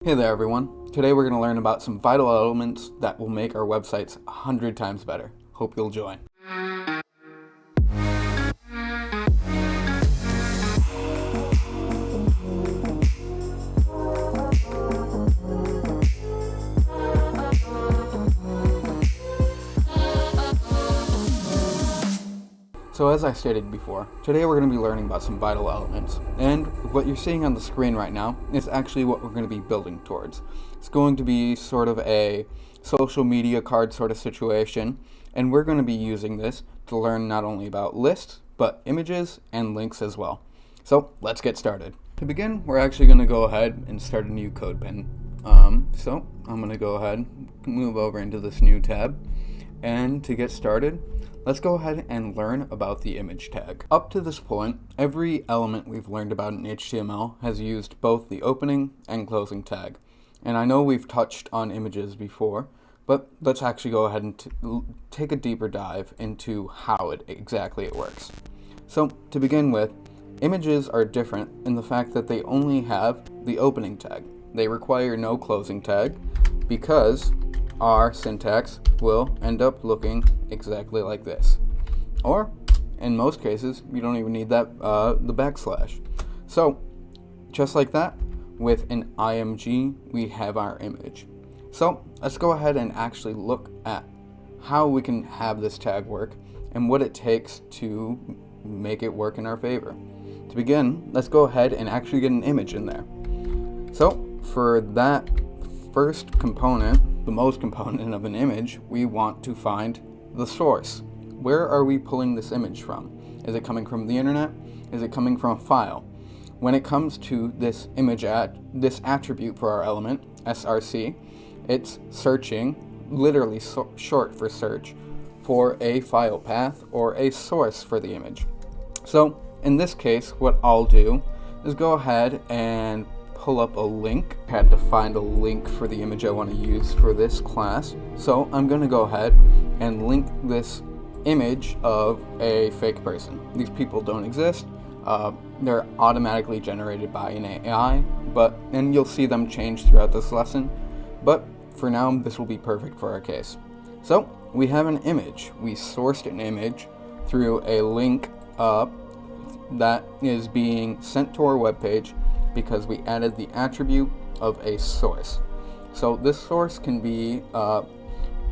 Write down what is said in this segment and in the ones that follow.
Hey there everyone. Today we're going to learn about some vital elements that will make our websites 100 times better. Hope you'll join. So as I stated before, today we're going to be learning about some vital elements, and what you're seeing on the screen right now is actually what we're going to be building towards. It's going to be sort of a social media card sort of situation, and we're going to be using this to learn not only about lists, but images and links as well. So let's get started. To begin, we're actually going to go ahead and start a new code pen. So I'm going to go ahead, move over into this new tab, and to get started, let's go ahead and learn about the image tag. Up to this point, every element we've learned about in HTML has used both the opening and closing tag. And I know we've touched on images before, but let's actually go ahead and take a deeper dive into how exactly it works. So to begin with, images are different in the fact that they only have the opening tag. They require no closing tag because our syntax will end up looking exactly like this. Or, in most cases, you don't even need that the backslash. So, just like that, with an IMG, we have our image. So, let's go ahead and actually look at how we can have this tag work and what it takes to make it work in our favor. To begin, let's go ahead and actually get an image in there. So, for that first component, the most component of an image, we want to find the source. Where are we pulling this image from? Is it coming from the internet? Is it coming from a file? When it comes to this image this attribute for our element, src, it's searching, literally short for search, for a file path or a source for the image. So in this case, what I'll do is go ahead and pull up a link. I had to find a link for the image I want to use for this class. So I'm going to go ahead and link this image of a fake person. These people don't exist. They're automatically generated by an AI, and you'll see them change throughout this lesson. But for now, this will be perfect for our case. So we have an image. We sourced an image through a link that is being sent to our webpage because we added the attribute of a source. So this source can be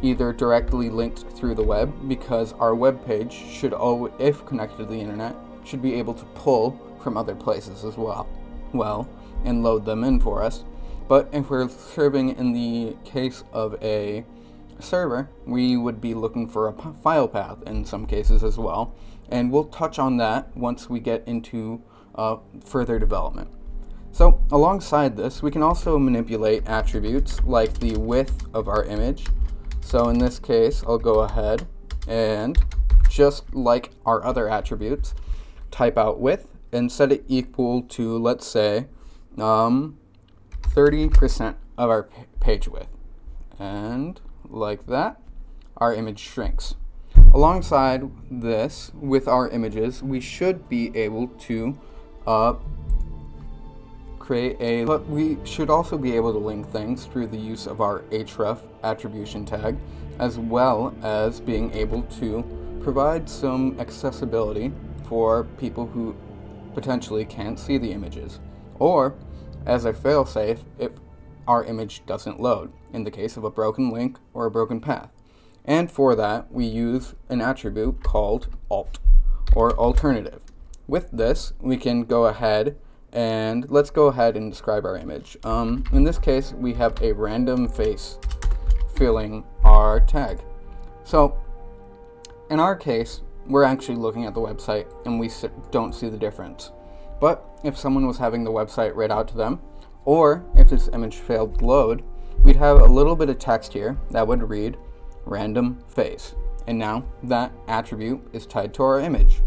either directly linked through the web, because our web page should always, if connected to the internet, should be able to pull from other places as well, and load them in for us. But if we're serving in the case of a server, we would be looking for a file path in some cases as well, and we'll touch on that once we get into further development. So alongside this, we can also manipulate attributes like the width of our image. So in this case, I'll go ahead and, just like our other attributes, type out width and set it equal to, let's say, 30% of our page width. And like that, our image shrinks. Alongside this, with our images, we should be able to but we should also be able to link things through the use of our href attribution tag, as well as being able to provide some accessibility for people who potentially can't see the images, or as a failsafe if our image doesn't load, in the case of a broken link or a broken path. And for that, we use an attribute called alt, or alternative. With this, we can go ahead and let's go ahead and describe our image. In this case, we have a random face filling our tag. So in our case, we're actually looking at the website and we don't see the difference. But if someone was having the website read out to them, or if this image failed to load, we'd have a little bit of text here that would read random face. And now that attribute is tied to our image.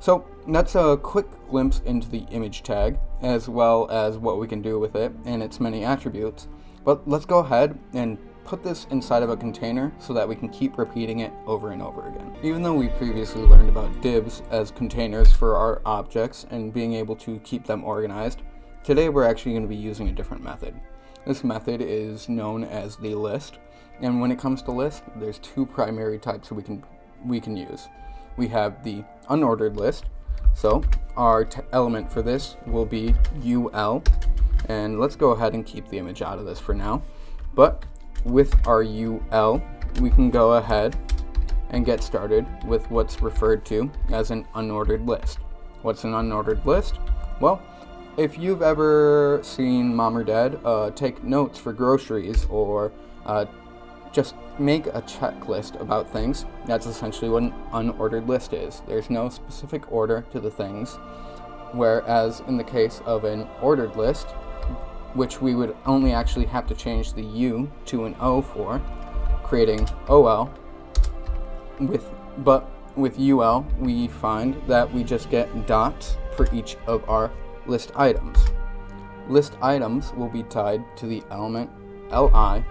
So that's a quick glimpse into the image tag, as well as what we can do with it and its many attributes. But let's go ahead and put this inside of a container so that we can keep repeating it over and over again. Even though we previously learned about divs as containers for our objects and being able to keep them organized, today we're actually going to be using a different method. This method is known as the list. And when it comes to list, there's two primary types we can use. We have the unordered list. So our element for this will be UL. And let's go ahead and keep the image out of this for now. But with our UL, we can go ahead and get started with what's referred to as an unordered list. What's an unordered list? Well, if you've ever seen mom or dad take notes for groceries or just make a checklist about things, that's essentially what an unordered list is. There's no specific order to the things, whereas in the case of an ordered list, which we would only actually have to change the U to an O for, creating OL. But with UL, we find that we just get dots for each of our list items. List items will be tied to the element LI,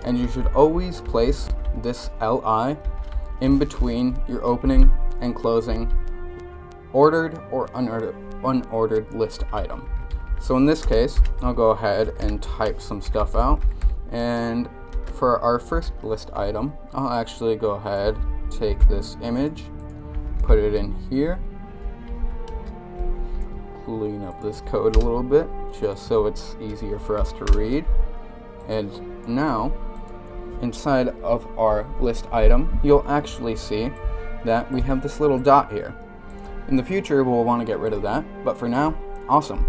and you should always place this LI in between your opening and closing ordered or unordered list item. So in this case, I'll go ahead and type some stuff out, and for our first list item, I'll actually go ahead, take this image, put it in here, clean up this code a little bit just so it's easier for us to read. And now inside of our list item, you'll actually see that we have this little dot here. In the future, we'll want to get rid of that, but for now, awesome.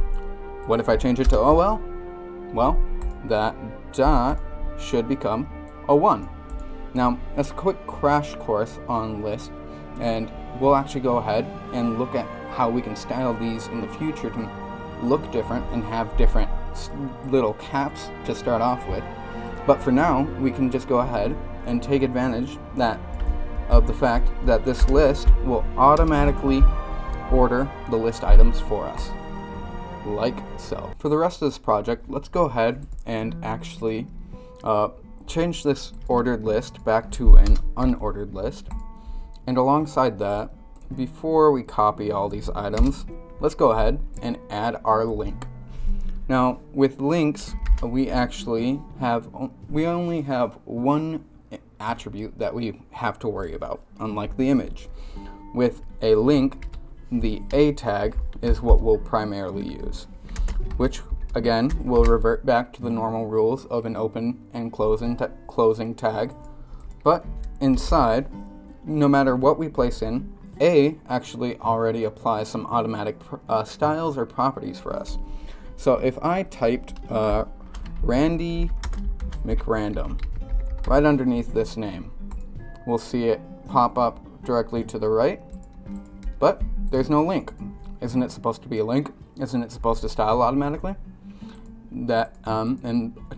What if I change it to OL? Well, that dot should become a 1. Now, that's a quick crash course on list, and we'll actually go ahead and look at how we can style these in the future to look different and have different little caps to start off with. But for now, we can just go ahead and take advantage of the fact that this list will automatically order the list items for us, like so. For the rest of this project, let's go ahead and actually change this ordered list back to an unordered list. And alongside that, before we copy all these items, let's go ahead and add our link. Now, with links, we only have one attribute that we have to worry about, unlike the image. With a link, the A tag is what we'll primarily use, which again will revert back to the normal rules of an open and closing tag. But inside, no matter what we place in, A actually already applies some automatic styles or properties for us. So if I typed Randy McRandom right underneath this name, we'll see it pop up directly to the right, but there's no link. Isn't it supposed to be a link? Isn't it supposed to style automatically? And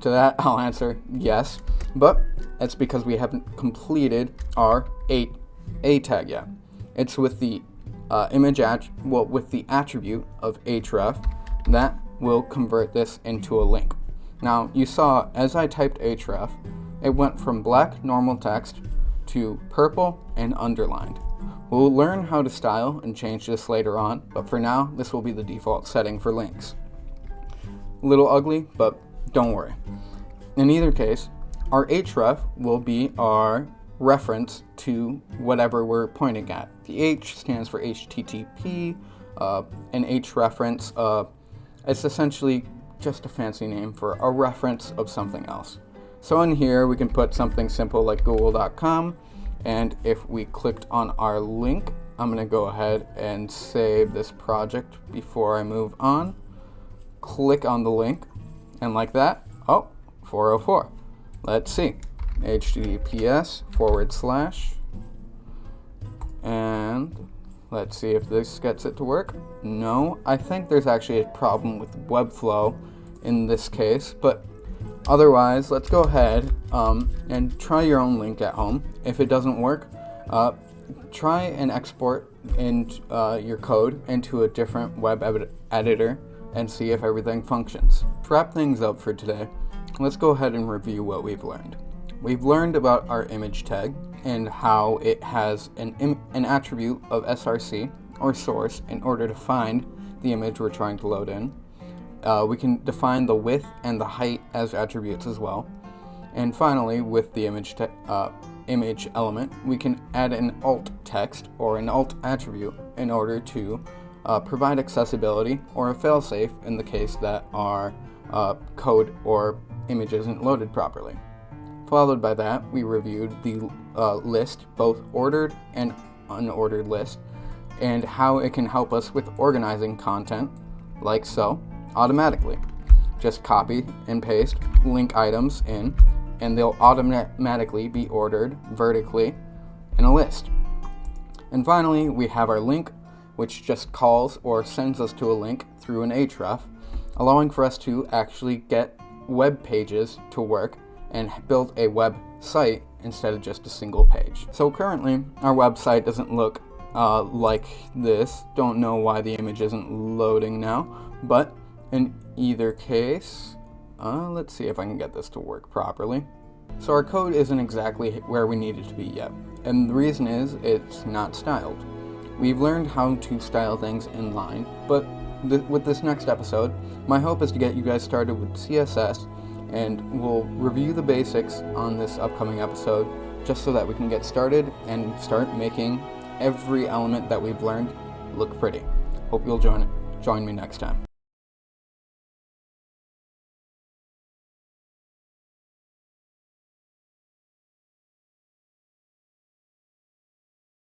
to that I'll answer yes, but it's because we haven't completed our A tag yet. It's with the with the attribute of href that will convert this into a link. Now you saw as I typed href, it went from black normal text to purple and underlined. We'll learn how to style and change this later on, but for now this will be the default setting for links. A little ugly, but don't worry. In either case, our href will be our reference to whatever we're pointing at. The H stands for HTTP, an H reference, it's essentially just a fancy name for a reference of something else. So in here we can put something simple like google.com, and if we clicked on our link, I'm going to go ahead and save this project before I move on. Click on the link, and like that, 404. Let's see. HTTPS / and let's see if this gets it to work. No, I think there's actually a problem with Webflow in this case, but otherwise, let's go ahead and try your own link at home. If it doesn't work, try and export your code into a different web editor and see if everything functions. To wrap things up for today, let's go ahead and review what we've learned. We've learned about our image tag and how it has an attribute of src or source in order to find the image we're trying to load in. We can define the width and the height as attributes as well. And finally, with the image element, we can add an alt text or an alt attribute in order to provide accessibility or a failsafe in the case that our code or image isn't loaded properly. Followed by that, we reviewed the list, both ordered and unordered list, and how it can help us with organizing content, like so, automatically. Just copy and paste link items in, and they'll automatically be ordered vertically in a list. And finally, we have our link, which just calls or sends us to a link through an href, allowing for us to actually get web pages to work and build a website instead of just a single page. So currently, our website doesn't look like this. Don't know why the image isn't loading now, but in either case, let's see if I can get this to work properly. So our code isn't exactly where we need it to be yet, and the reason is it's not styled. We've learned how to style things in line, but with this next episode, my hope is to get you guys started with CSS, and we'll review the basics on this upcoming episode just so that we can get started and start making every element that we've learned look pretty. Hope you'll join me next time.